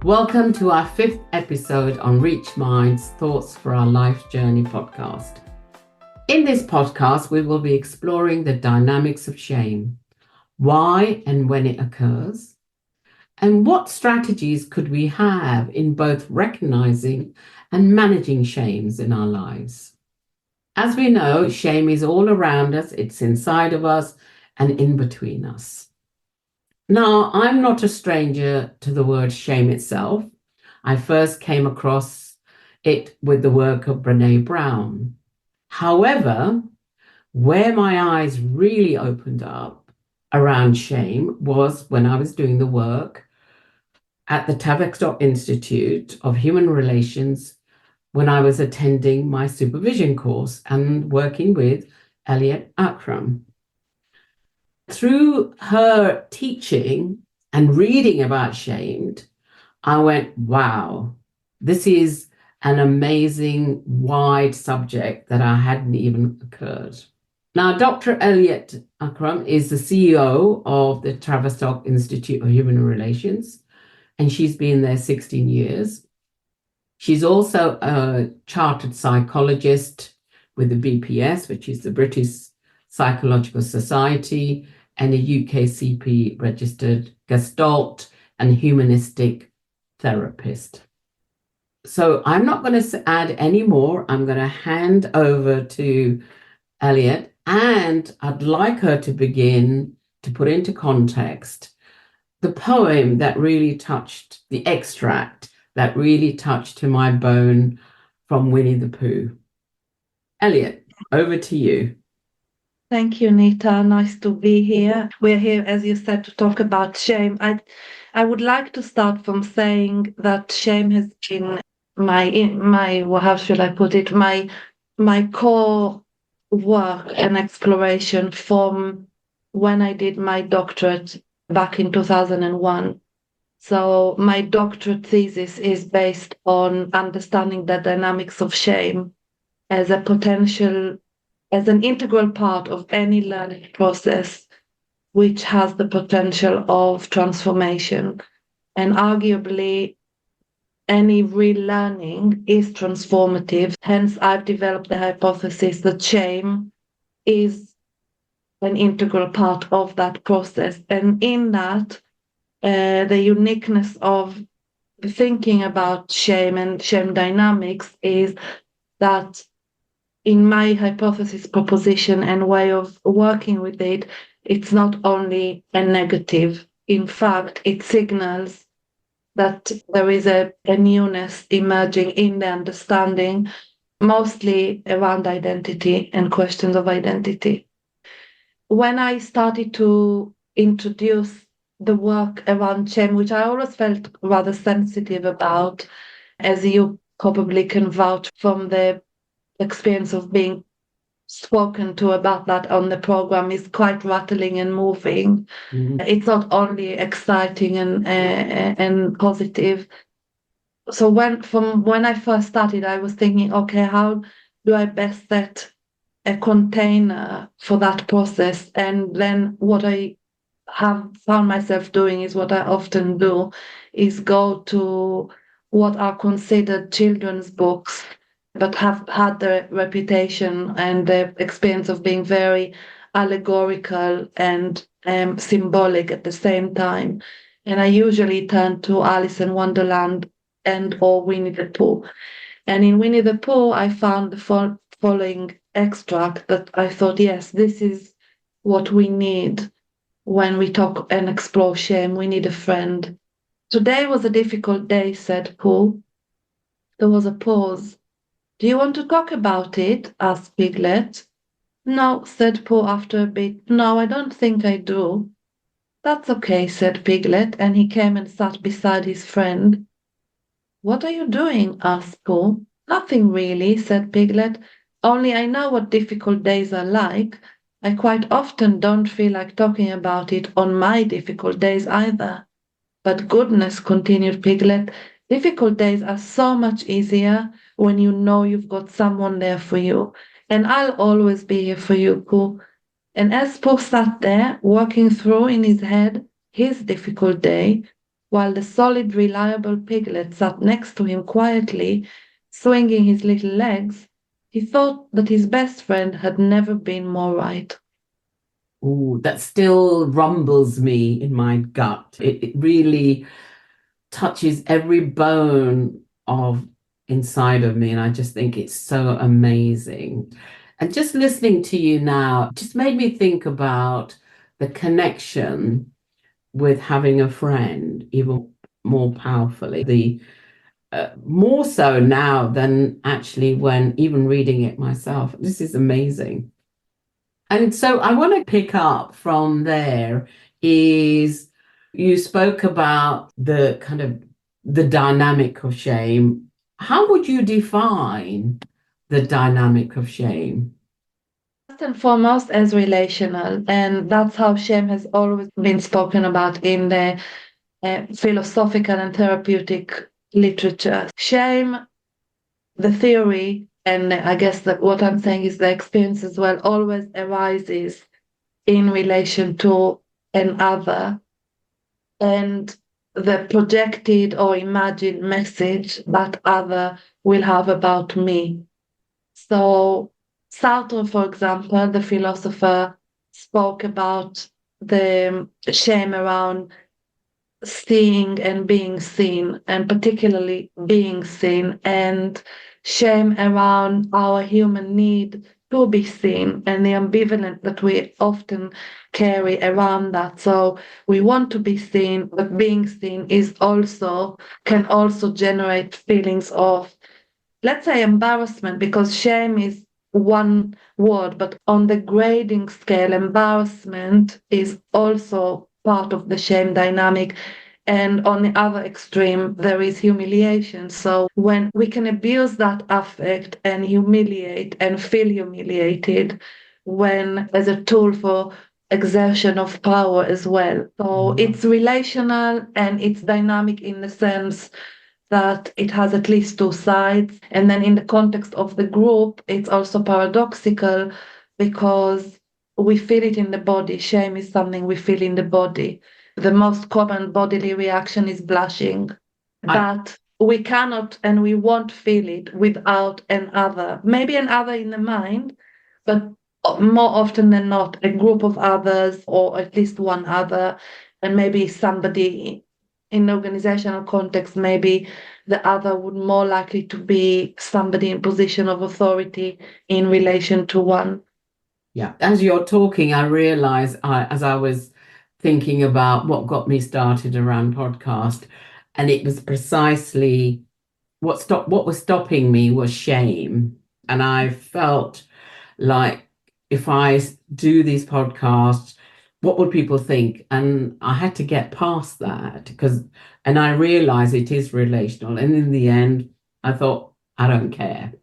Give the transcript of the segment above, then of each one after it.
Welcome to our 5th episode on Reach Minds Thoughts for Our Life Journey podcast. In this podcast, we will be exploring the dynamics of shame, why and when it occurs, and what strategies could we have in both recognizing and managing shames in our lives. As we know, shame is all around us, it's inside of us and in between us. Now, I'm not a stranger to the word shame itself. I first came across it with the work of Brené Brown. However, where my eyes really opened up around shame was when I was doing the work at the Tavistock Institute of Human Relations when I was attending my supervision course and working with Eliat Aram. Through her teaching and reading about shame, I went, wow, this is an amazing, wide subject that I hadn't even occurred. Now, Dr. Eliat Aram is the CEO of the Tavistock Institute of Human Relations, and she's been there 16 years. She's also a Chartered Psychologist with the BPS, which is the British Psychological Society, and a UKCP registered Gestalt and Humanistic therapist. So I'm not going to add any more. I'm going to hand over to Eliat, and I'd like her to begin to put into context the poem that really touched, the extract that really touched to my bone from Winnie the Pooh. Eliat, over to you. Thank you, Nita. Nice to be here. We're here, as you said, to talk about shame. I would like to start from saying that shame has been how should I put it, my core work and exploration from when I did my doctorate back in 2001. So my doctorate thesis is based on understanding the dynamics of shame as an integral part of any learning process which has the potential of transformation. And arguably, any relearning is transformative. Hence, I've developed the hypothesis that shame is an integral part of that process. And in that, the uniqueness of thinking about shame and shame dynamics is that in my hypothesis proposition and way of working with it, it's not only a negative. In fact, it signals that there is a newness emerging in the understanding, mostly around identity and questions of identity. When I started to introduce the work around shame, which I always felt rather sensitive about, as you probably can vouch from the experience of being spoken to about that on the program, is quite rattling and moving. Mm-hmm. It's not only exciting and positive. So when I first started, I was thinking, okay, how do I best set a container for that process? And then what I have found myself doing is what I often do, is go to what are considered children's books, but have had the reputation and the experience of being very allegorical and symbolic at the same time. And I usually turn to Alice in Wonderland or Winnie the Pooh. And in Winnie the Pooh, I found the following extract that I thought, yes, this is what we need when we talk and explore shame. We need a friend. Today was a difficult day, said Pooh. There was a pause. Do you want to talk about it? Asked Piglet. No, said Pooh after a bit. No, I don't think I do. That's okay, said Piglet, and he came and sat beside his friend. What are you doing? Asked Pooh. Nothing really, said Piglet. Only I know what difficult days are like. I quite often don't feel like talking about it on my difficult days either. But goodness, continued Piglet, difficult days are so much easier when you know you've got someone there for you. And I'll always be here for you, Pooh. And as Pooh sat there, working through in his head his difficult day, while the solid, reliable Piglet sat next to him quietly, swinging his little legs, he thought that his best friend had never been more right. Ooh, that still rumbles me in my gut. It really touches every bone of inside of me, and I just think it's so amazing. And just listening to you now just made me think about the connection with having a friend even more powerfully. The more so now than actually when even reading it myself. This is amazing. And so I want to pick up from there is you spoke about the kind of the dynamic of shame. How would you define the dynamic of shame? First and foremost, as relational, and that's how shame has always been spoken about in the philosophical and therapeutic literature. Shame, the theory, and I guess that what I'm saying is the experience as well, always arises in relation to an other and the projected or imagined message that other will have about me. So Sartre, for example, the philosopher, spoke about the shame around seeing and being seen, and particularly being seen, and shame around our human need to be seen and the ambivalence that we often carry around that. So we want to be seen, but being seen can also generate feelings of, let's say, embarrassment, because shame is one word, but on the grading scale, embarrassment is also part of the shame dynamic. And on the other extreme, there is humiliation. So when we can abuse that affect and humiliate and feel humiliated when as a tool for exertion of power as well. So it's relational and it's dynamic in the sense that it has at least two sides. And then in the context of the group, it's also paradoxical because we feel it in the body. Shame is something we feel in the body. The most common bodily reaction is blushing. But we cannot and we won't feel it without an other. Maybe an other in the mind, but more often than not, a group of others or at least one other, and maybe somebody in the organizational context, maybe the other would more likely to be somebody in position of authority in relation to one. Yeah, as you're talking, I realize as I was thinking about what got me started around podcast, and it was precisely what was stopping me was shame. And I felt like if I do these podcasts, what would people think? And I had to get past that and I realized it is relational. And in the end, I thought, I don't care.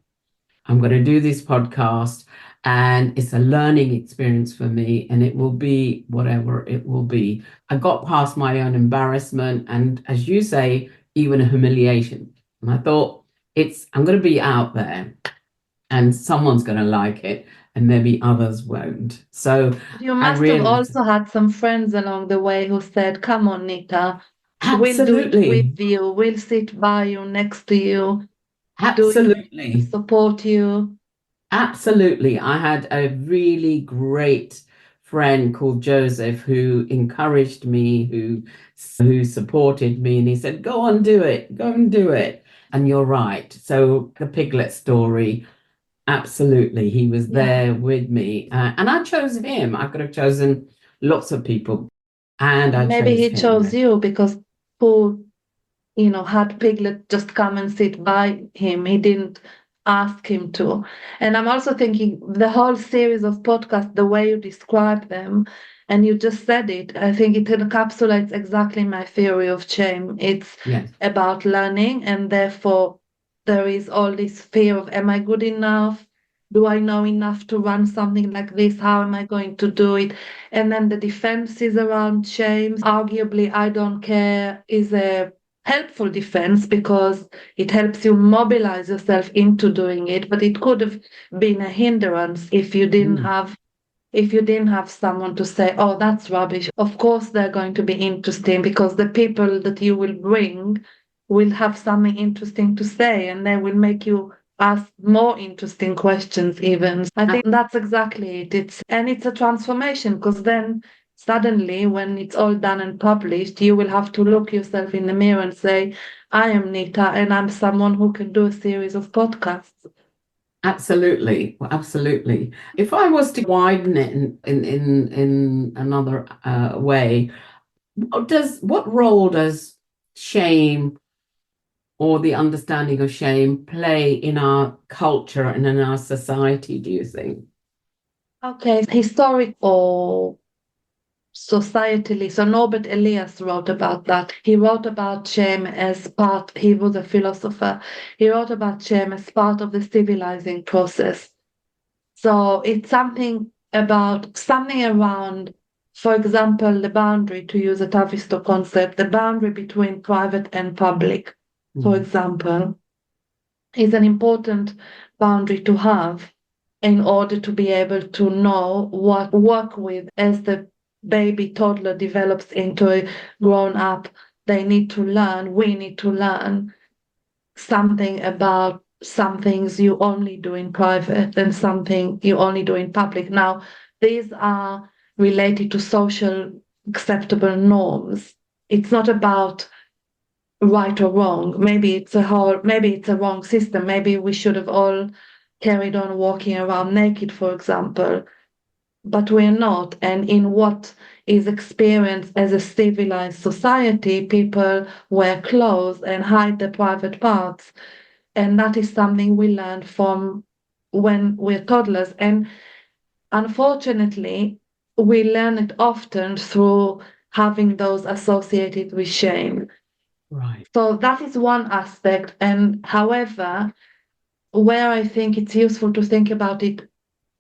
I'm going to do this podcast and it's a learning experience for me and it will be whatever it will be. I got past my own embarrassment and, as you say, even a humiliation. And I thought, I'm going to be out there and someone's going to like it and maybe others won't. So you must have also had some friends along the way who said, come on, Nita, we'll do it with you. We'll sit by you, next to you. Absolutely. Support you. Absolutely. I had a really great friend called Joseph who encouraged me, who supported me, and he said, go on, do it, go and do it. And you're right. So the Piglet story, absolutely. He was there with me. And I chose him. I could have chosen lots of people. And maybe he chose you because who, had Piglet just come and sit by him. He didn't ask him to. And I'm also thinking the whole series of podcasts, the way you describe them, and you just said it, I think it encapsulates exactly my theory of shame. It's about learning, and therefore there is all this fear of, am I good enough? Do I know enough to run something like this? How am I going to do it? And then the defenses around shame. Arguably, I don't care is a helpful defense because it helps you mobilize yourself into doing it, but it could have been a hindrance if you didn't have if you didn't have someone to say, oh, that's rubbish, of course they're going to be interesting, because the people that you will bring will have something interesting to say, and they will make you ask more interesting questions even. I think that's exactly it. It's a transformation, because then suddenly when it's all done and published, you will have to look yourself in the mirror and say, I am Nita, and I'm someone who can do a series of podcasts. Absolutely, absolutely. If I was to widen it in another way, what role does shame or the understanding of shame play in our culture and in our society, do you think? Okay, historic or societally. So Norbert Elias wrote about that. He wrote about shame as part, he was a philosopher. He wrote about shame as part of the civilizing process. So it's something around, for example, the boundary, to use a Tavistock concept, the boundary between private and public, for example, is an important boundary to have in order to be able to know what work with as the baby toddler develops into a grown up. They need to learn, we need to learn something about some things you only do in private and something you only do in public. Now, these are related to social acceptable norms. It's not about right or wrong. Maybe it's a wrong system. Maybe we should have all carried on walking around naked, for example, but we're not. And in what is experienced as a civilized society, people wear clothes and hide their private parts. And that is something we learned from when we're toddlers. And unfortunately, we learn it often through having those associated with shame. Right. So that is one aspect. And however, where I think it's useful to think about it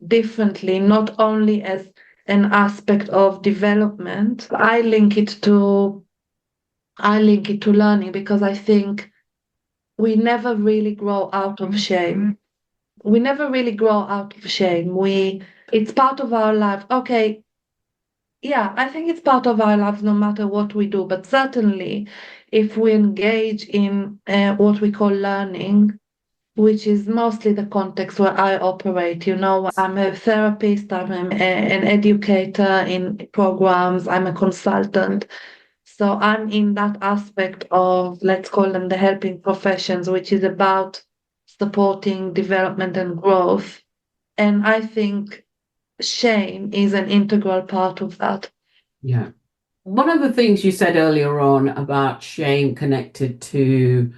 differently, not only as an aspect of development, I link it to learning, because I think we never really grow out of shame. We never really grow out of shame. It's part of our life. Okay, yeah, I think it's part of our lives no matter what we do. But certainly, if we engage in what we call learning, which is mostly the context where I operate. You know, I'm a therapist, an educator in programs, I'm a consultant. So I'm in that aspect of, let's call them the helping professions, which is about supporting development and growth. And I think shame is an integral part of that. Yeah. One of the things you said earlier on about shame connected to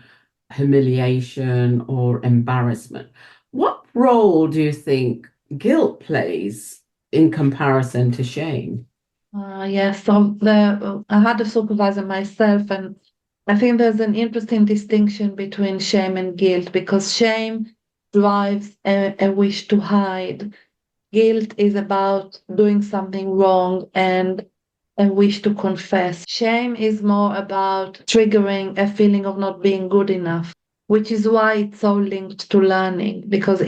humiliation or embarrassment. What role do you think guilt plays in comparison to shame? Yes, so I had a supervisor myself, and I think there's an interesting distinction between shame and guilt, because shame drives a wish to hide. Guilt is about doing something wrong and a wish to confess. Shame is more about triggering a feeling of not being good enough, which is why it's so linked to learning, because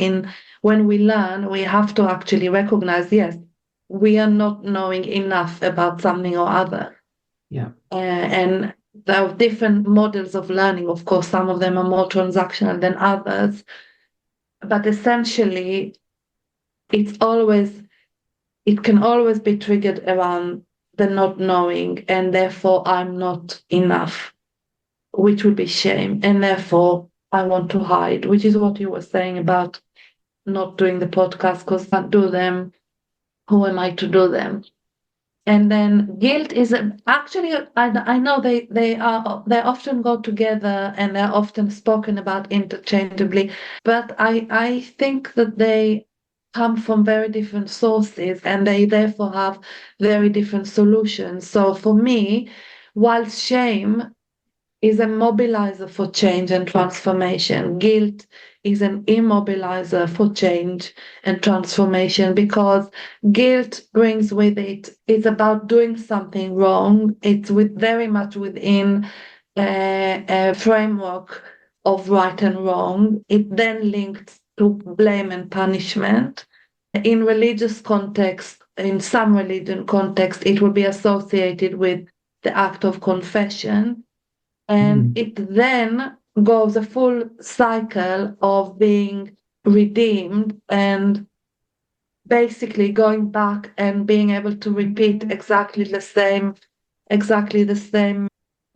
when we learn, we have to actually recognize, yes, we are not knowing enough about something or other. Yeah. And there are different models of learning. Of course, some of them are more transactional than others. But essentially, it can always be triggered around the not knowing, and therefore I'm not enough, which would be shame. And therefore I want to hide, which is what you were saying about not doing the podcast, because I can't do them. Who am I to do them? And then guilt is actually, I know they often go together and they're often spoken about interchangeably, but I think that they come from very different sources and they therefore have very different solutions. So for me, whilst shame is a mobilizer for change and transformation, guilt is an immobilizer for change and transformation, because guilt brings with it's about doing something wrong. It's very much within a framework of right and wrong. It then links to blame and punishment. In religious context, in some religion context, it will be associated with the act of confession. And it then goes a full cycle of being redeemed and basically going back and being able to repeat exactly the same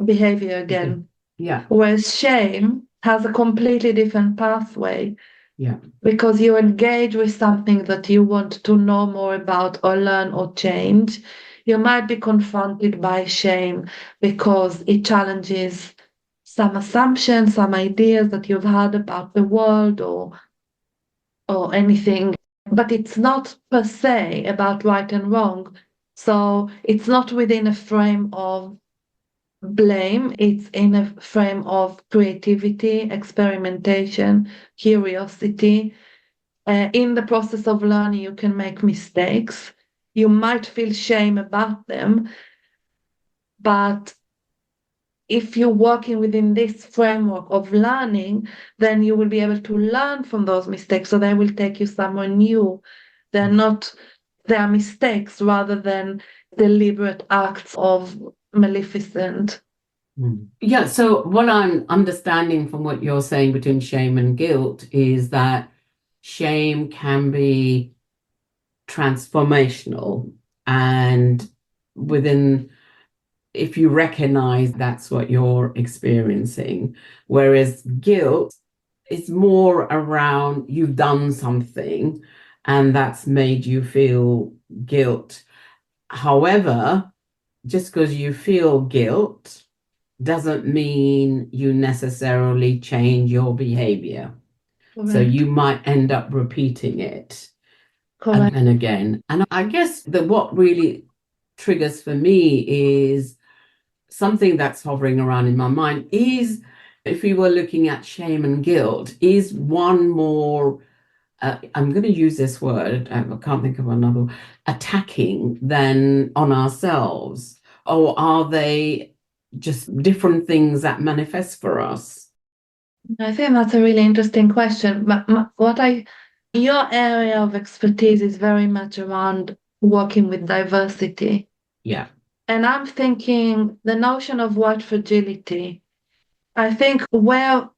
behavior again. Yeah. Whereas shame has a completely different pathway. Yeah. Because you engage with something that you want to know more about or learn or change, you might be confronted by shame because it challenges some assumptions, some ideas that you've had about the world or anything. But it's not per se about right and wrong. So it's not within a frame of blame, it's in a frame of creativity, experimentation, curiosity. In the process of learning, you can make mistakes. You might feel shame about them, but if you're working within this framework of learning, then you will be able to learn from those mistakes. So they will take you somewhere new. They are mistakes rather than deliberate acts of maleficent. Yeah, so what I'm understanding from what you're saying between shame and guilt is that shame can be transformational, and within, if you recognize that's what you're experiencing, whereas guilt is more around you've done something and that's made you feel guilt. However, just because you feel guilt doesn't mean you necessarily change your behavior. Correct. So you might end up repeating it Correct. and again. And I guess that what really triggers for me is something that's hovering around in my mind is, if we were looking at shame and guilt, is one more, I'm going to use this word, I can't think of another, attacking than on ourselves? Or are they just different things that manifest for us? I think that's a really interesting question. Your area of expertise is very much around working with diversity. Yeah. And I'm thinking the notion of white fragility. I think we're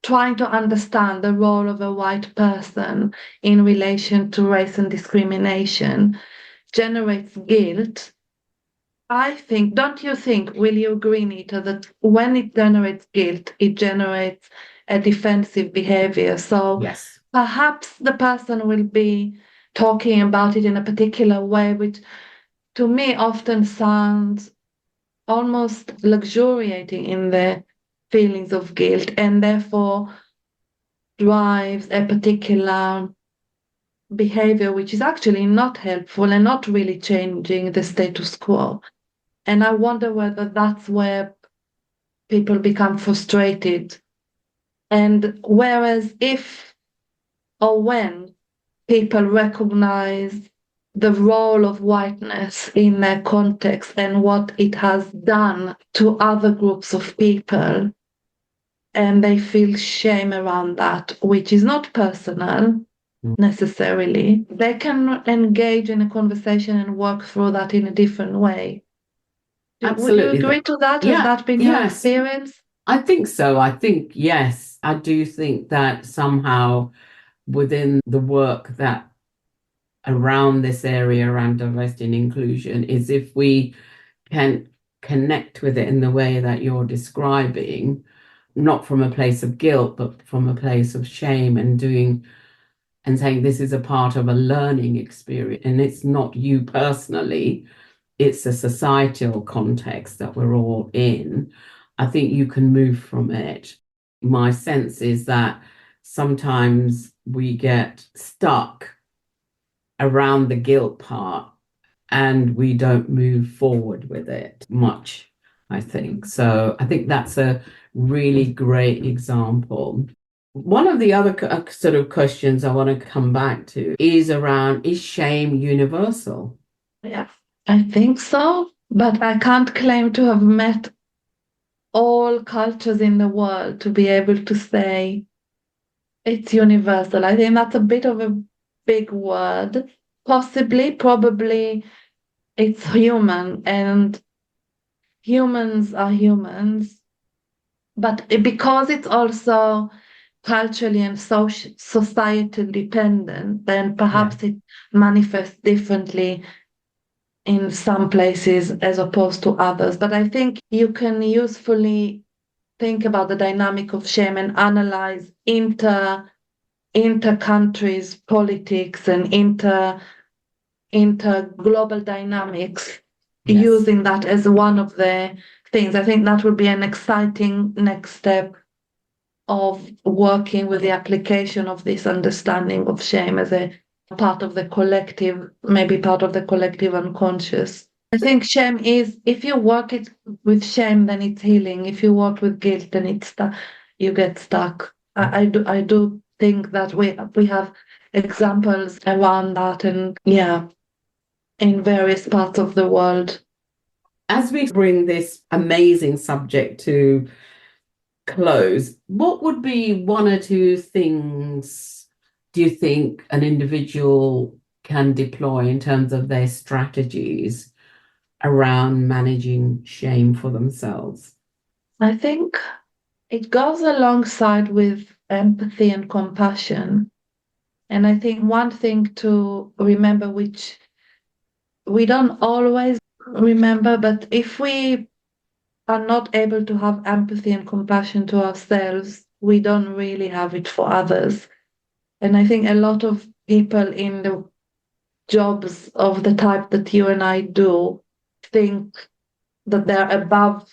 trying to understand the role of a white person in relation to race and discrimination generates guilt. I think, don't you think, will you agree, Nita, that when it generates guilt, it generates a defensive behavior? So Yes. perhaps the person will be talking about it in a particular way, which to me often sounds almost luxuriating in their feelings of guilt and therefore drives a particular behavior which is actually not helpful and not really changing the status quo. And I wonder whether that's where people become frustrated. And whereas if or when people recognize the role of whiteness in their context and what it has done to other groups of people, and they feel shame around that, which is not personal necessarily, they can engage in a conversation and work through that in a different way. Absolutely. Would you agree to that? Has that been your experience? I think so. I think, yes, I do think that somehow within the work that around this area around diversity and inclusion is, if we can connect with it in the way that you're describing, not from a place of guilt, but from a place of shame, and saying this is a part of a learning experience, and it's not you personally, it's a societal context that we're all in, I think you can move from it. My sense is that sometimes we get stuck around the guilt part and we don't move forward with it much, I think. So I think that's a really great example. One of the other sort of questions I want to come back to is around, is shame universal? Yeah, I think so, but I can't claim to have met all cultures in the world to be able to say it's universal. I think that's a bit of a big word. Possibly, probably it's human, and humans are humans, but because it's also culturally and societal dependent, then perhaps it manifests differently in some places as opposed to others. But I think you can usefully think about the dynamic of shame and analyze inter countries politics and inter global dynamics using that as one of the things. I think that would be an exciting next step of working with the application of this understanding of shame as a part of the collective, maybe part of the collective unconscious. I think shame is, if you work it with shame, then it's healing. If you work with guilt, then it's you get stuck. I do think that we have examples around that, and in various parts of the world. As we bring this amazing subject to close, what would be one or two things do you think an individual can deploy in terms of their strategies around managing shame for themselves? I think it goes alongside with empathy and compassion. And I think one thing to remember, which we don't always remember, but if we are not able to have empathy and compassion to ourselves, we don't really have it for others. And I think a lot of people in the jobs of the type that you and I do think that they're above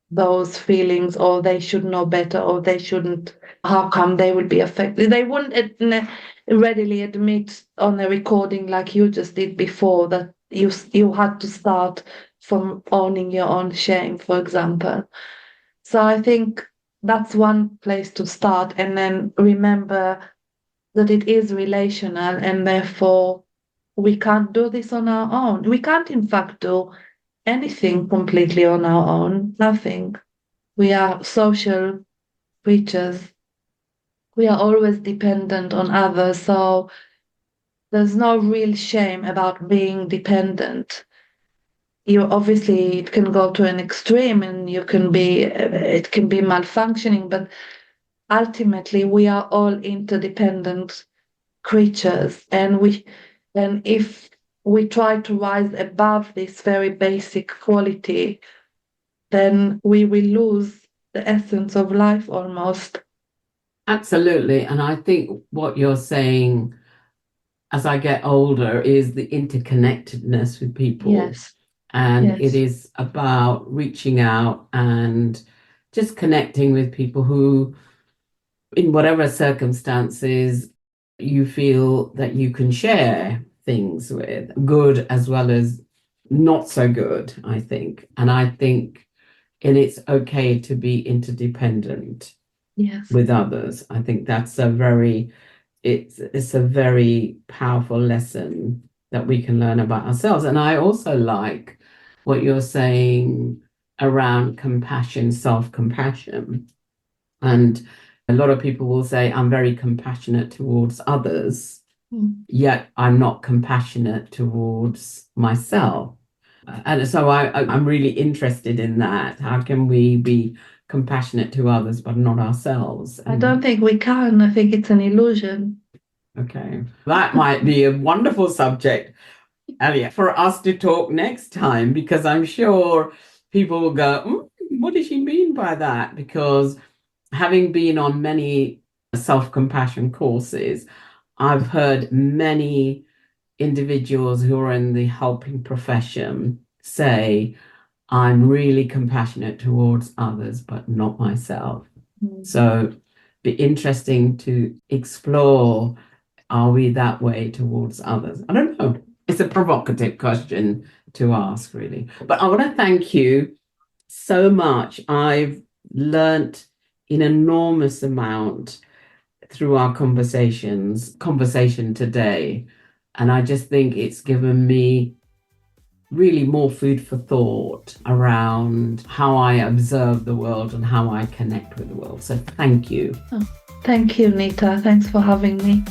those feelings, or they should know better, or they shouldn't. How come they would be affected? They wouldn't readily admit on a recording like you just did before that you had to start from owning your own shame, for example. So I think that's one place to start, and then remember that it is relational, and therefore we can't do this on our own. We can't, in fact, do anything completely on our own, nothing. We are social creatures. We are always dependent on others, so there's no real shame about being dependent. Obviously it can go to an extreme, and it can be malfunctioning, but ultimately we are all interdependent creatures, and if we try to rise above this very basic quality, then we will lose the essence of life almost. Absolutely. And I think what you're saying as I get older is the interconnectedness with people. Yes. And Yes. it is about reaching out and just connecting with people who, in whatever circumstances, you feel that you can share things with, good as well as not so good, I think. And I think it's okay to be interdependent with others. I think that's it's a very powerful lesson that we can learn about ourselves. And I also like what you're saying around compassion, self-compassion. And a lot of people will say, I'm very compassionate towards others, yet I'm not compassionate towards myself. And so I'm really interested in that. How can we be compassionate to others but not ourselves? I don't think we can. I think it's an illusion. Okay, that might be a wonderful subject, Eliat, for us to talk next time, because I'm sure people will go, what does she mean by that? Because having been on many self-compassion courses, I've heard many individuals who are in the helping profession say, I'm really compassionate towards others, but not myself. So be interesting to explore, are we that way towards others? I don't know. It's a provocative question to ask, really. But I want to thank you so much. I've learnt an enormous amount through our conversation today. And I just think it's given me really more food for thought around how I observe the world and how I connect with the world. So thank you. Thank you, Nita. Thanks for having me.